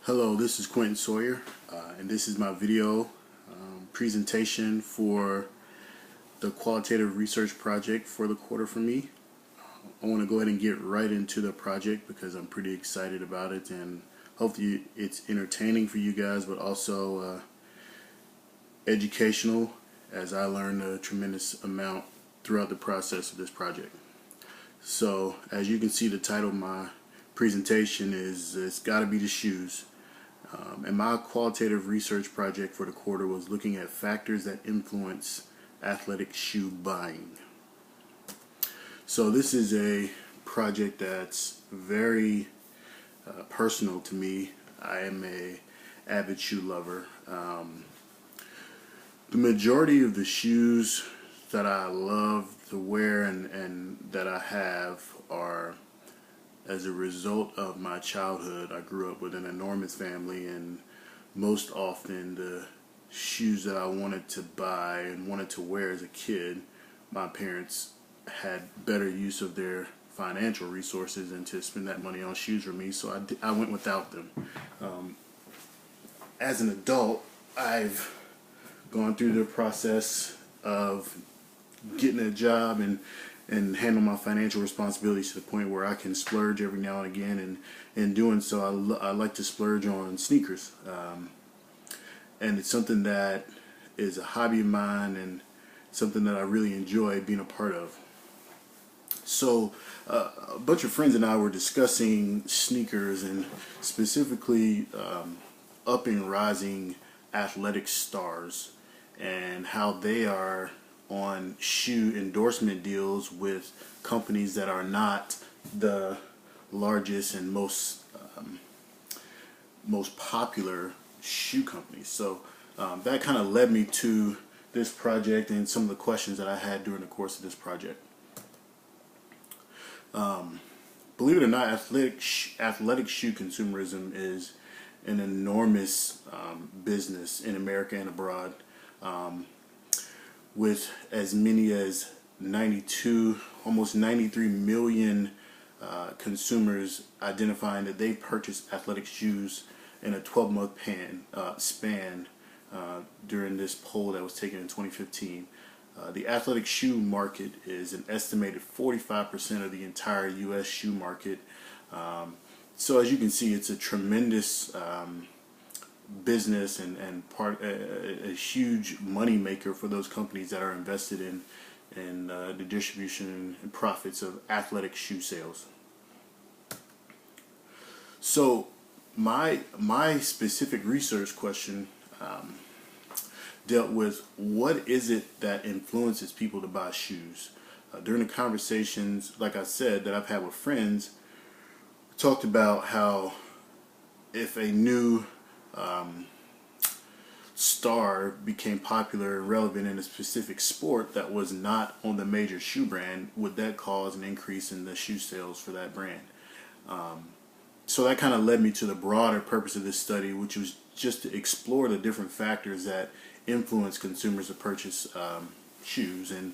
Hello, this is Quentin Sawyer, and this is my video presentation for the Qualitative Research project for the quarter for me. I want to go ahead and get right into the project because I'm pretty excited about it, and hopefully it's entertaining for you guys, but also educational, as I learned a tremendous amount throughout the process of this project. So, as you can see, the title of my presentation is It's Gotta Be the Shoes. And my qualitative research project for the quarter was looking at factors that influence athletic shoe buying. So this is a project that's very personal to me. I am a avid shoe lover. The majority of the shoes that I love to wear and that I have are as a result of my childhood. I grew up with an enormous family, and most often the shoes that I wanted to buy and wanted to wear as a kid, my parents had better use of their financial resources than to spend that money on shoes for me, so I went without them. As an adult, I've gone through the process of getting a job and handle my financial responsibilities to the point where I can splurge every now and again, and in doing so I like to splurge on sneakers, and it's something that is a hobby of mine and something that I really enjoy being a part of. So a bunch of friends and I were discussing sneakers, and specifically up and rising athletic stars and how they are on shoe endorsement deals with companies that are not the largest and most popular shoe companies. So that kind of led me to this project and some of the questions that I had during the course of this project. Believe it or not, athletic shoe consumerism is an enormous business in America and abroad. With as many as 92, almost 93 million consumers identifying that they purchased athletic shoes in a 12-month span during this poll that was taken in 2015. The athletic shoe market is an estimated 45% of the entire U.S. shoe market. So as you can see, it's a tremendous business and a huge money maker for those companies that are invested in the distribution and profits of athletic shoe sales. So my specific research question dealt with what is it that influences people to buy shoes. During the conversations, like I said, that I've had with friends, we talked about how if a new star became popular and relevant in a specific sport that was not on the major shoe brand, would that cause an increase in the shoe sales for that brand? So that kind of led me to the broader purpose of this study, which was just to explore the different factors that influence consumers to purchase shoes. And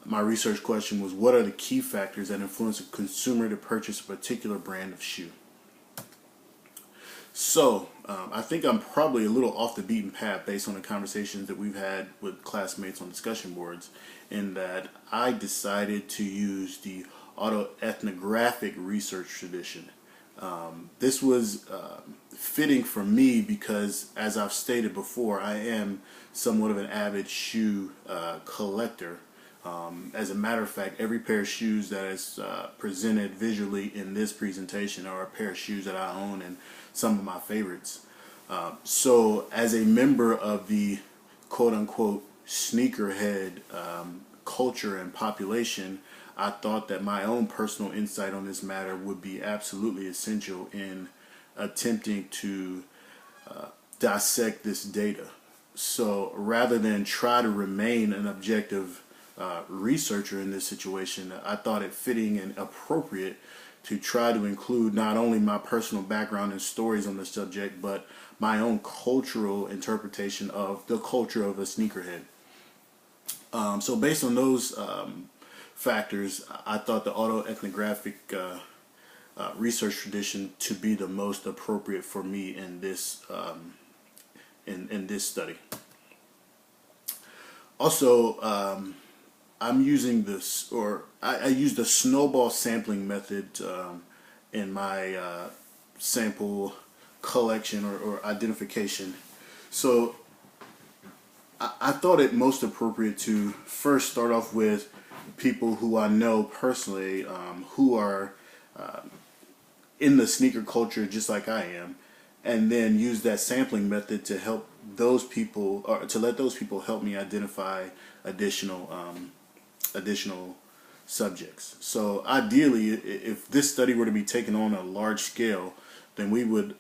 my research question was, what are the key factors that influence a consumer to purchase a particular brand of shoe? So I think I'm probably a little off the beaten path based on the conversations that we've had with classmates on discussion boards, in that I decided to use the autoethnographic research tradition. This was fitting for me because, as I've stated before, I am somewhat of an avid shoe collector. As a matter of fact, every pair of shoes that is presented visually in this presentation are a pair of shoes that I own, and some of my favorites. So as a member of the quote-unquote sneakerhead culture and population, I thought that my own personal insight on this matter would be absolutely essential in attempting to dissect this data. So rather than try to remain an objective researcher in this situation, I thought it fitting and appropriate to try to include not only my personal background and stories on the subject, but my own cultural interpretation of the culture of a sneakerhead. So based on those factors, I thought the autoethnographic research tradition to be the most appropriate for me in this in this study. Also, I'm using this, or I use the snowball sampling method in my sample collection or identification. So I thought it most appropriate to first start off with people who I know personally, who are in the sneaker culture just like I am, and then use that sampling method to help those people, or to let those people help me identify additional subjects. So ideally, if this study were to be taken on a large scale, then we would,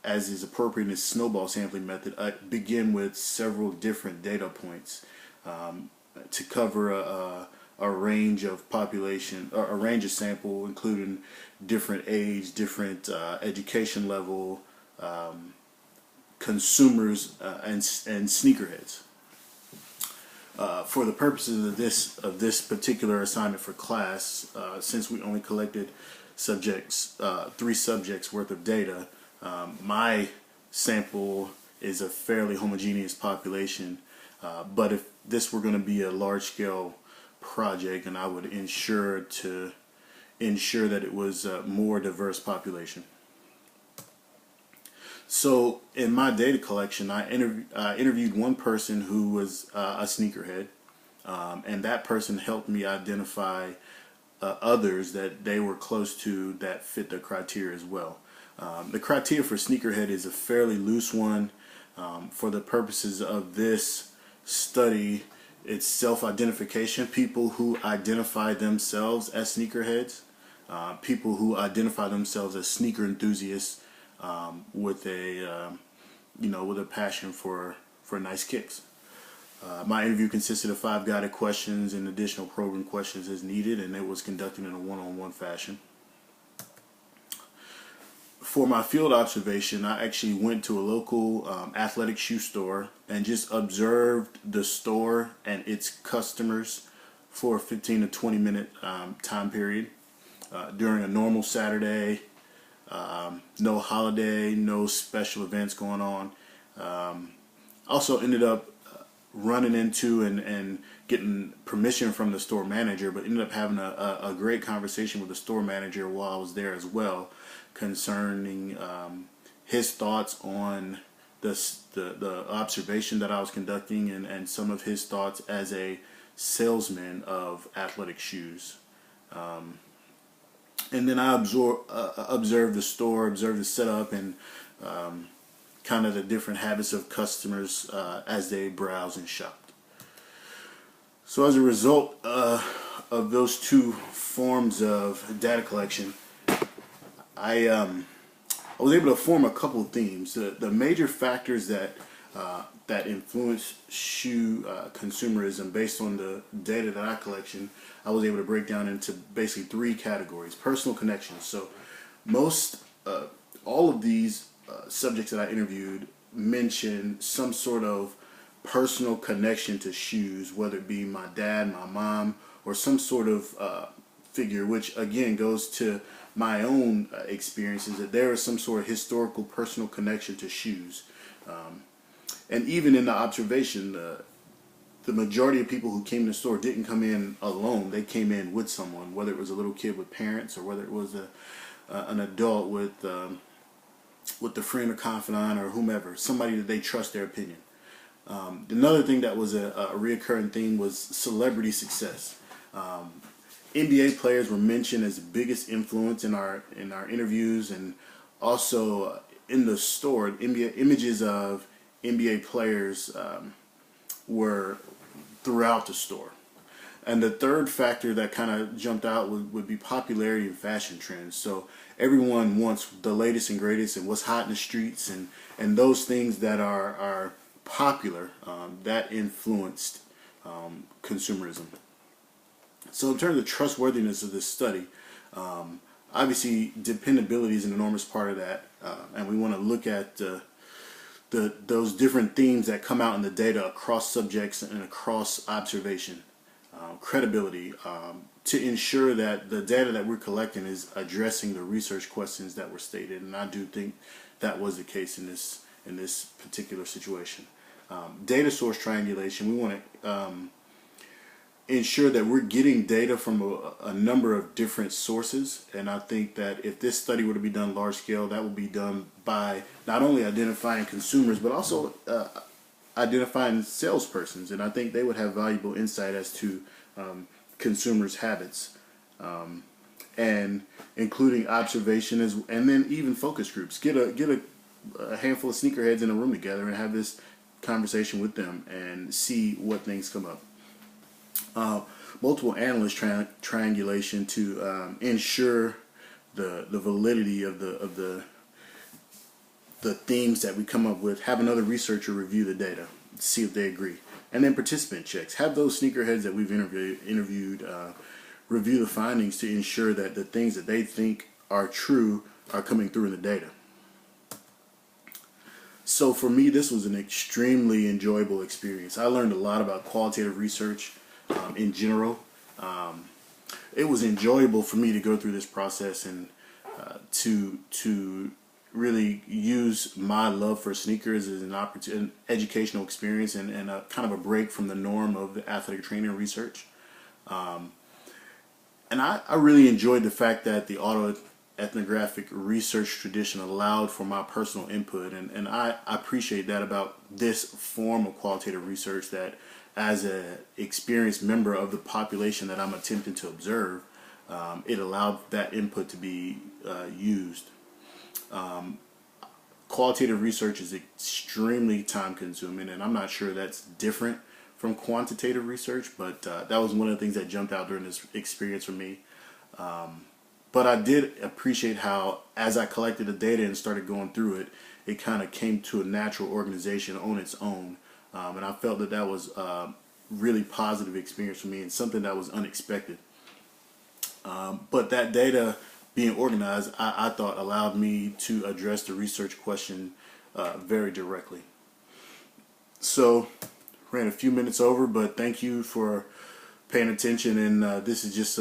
as is appropriate in this snowball sampling method, begin with several different data points to cover a range of population, or a range of sample, including different age, different education level, consumers, and sneakerheads. For the purposes of this particular assignment for class, since we only collected subjects, 3 subjects worth of data, my sample is a fairly homogeneous population. But if this were going to be a large-scale project, and I would ensure that it was a more diverse population. So in my data collection, I interviewed one person who was a sneakerhead, and that person helped me identify others that they were close to that fit the criteria as well. The criteria for sneakerhead is a fairly loose one. For the purposes of this study, it's self-identification, people who identify themselves as sneakerheads, people who identify themselves as sneaker enthusiasts, with a passion for nice kicks. My interview consisted of 5 guided questions and additional program questions as needed, and it was conducted in a one-on-one fashion. For my field observation, I actually went to a local athletic shoe store and just observed the store and its customers for a 15 to 20 minute time period during a normal Saturday. No holiday, no special events going on. Also ended up running into and getting permission from the store manager, but ended up having a great conversation with the store manager while I was there as well, concerning his thoughts on the observation that I was conducting, and some of his thoughts as a salesman of athletic shoes. And then I observed the store, observed the setup, and kind of the different habits of customers as they browse and shopped. So as a result of those 2 forms of data collection, I was able to form a couple of themes. The major factors that influence shoe consumerism based on the data that I was able to break down into basically 3 categories. Personal connections. So all of these subjects that I interviewed mentioned some sort of personal connection to shoes, whether it be my dad, my mom, or some sort of figure, which again goes to my own experiences, that there is some sort of historical personal connection to shoes. And even in the observation, the majority of people who came to the store didn't come in alone. They came in with someone, whether it was a little kid with parents or whether it was an adult with the friend or confidant or whomever, somebody that they trust their opinion. Another thing that was a reoccurring theme was celebrity success. NBA players were mentioned as the biggest influence in our interviews, and also in the store, images of NBA players were throughout the store. And the third factor that kind of jumped out would be popularity and fashion trends. So everyone wants the latest and greatest and what's hot in the streets, and those things that are popular, that influenced consumerism. So in terms of trustworthiness of this study, obviously dependability is an enormous part of that, and we want to look at those different themes that come out in the data across subjects and across observation. credibility, to ensure that the data that we're collecting is addressing the research questions that were stated. And I do think that was the case in this particular situation. Data source triangulation. We want to ensure that we're getting data from a number of different sources, and I think that if this study were to be done large scale, that would be done by not only identifying consumers but also identifying salespersons, and I think they would have valuable insight as to consumers' habits, and including observation and then even focus groups. Get a handful of sneakerheads in a room together and have this conversation with them and see what things come up. Multiple analyst triangulation to ensure the validity of the themes that we come up with. Have another researcher review the data, see if they agree, and then participant checks. Have those sneakerheads that we've interviewed review the findings to ensure that the things that they think are true are coming through in the data. So for me, this was an extremely enjoyable experience. I learned a lot about qualitative research in general. It was enjoyable for me to go through this process and to really use my love for sneakers as an educational experience and a kind of a break from the norm of the athletic training research. And I really enjoyed the fact that the autoethnographic research tradition allowed for my personal input, and I appreciate that about this form of qualitative research, that as an experienced member of the population that I'm attempting to observe, it allowed that input to be used. Qualitative research is extremely time consuming, and I'm not sure that's different from quantitative research, but that was one of the things that jumped out during this experience for me. But I did appreciate how, as I collected the data and started going through it, it kind of came to a natural organization on its own. And I felt that that was a really positive experience for me and something that was unexpected. But that data being organized, I thought allowed me to address the research question very directly. So, ran a few minutes over, but thank you for paying attention. And this is just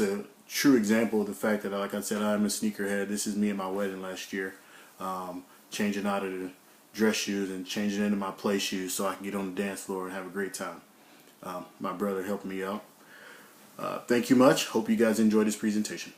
a true example of the fact that, like I said, I'm a sneakerhead. This is me at my wedding last year, changing out of the dress shoes and changing into my play shoes so I can get on the dance floor and have a great time. My brother helped me out. Thank you much. Hope you guys enjoyed this presentation.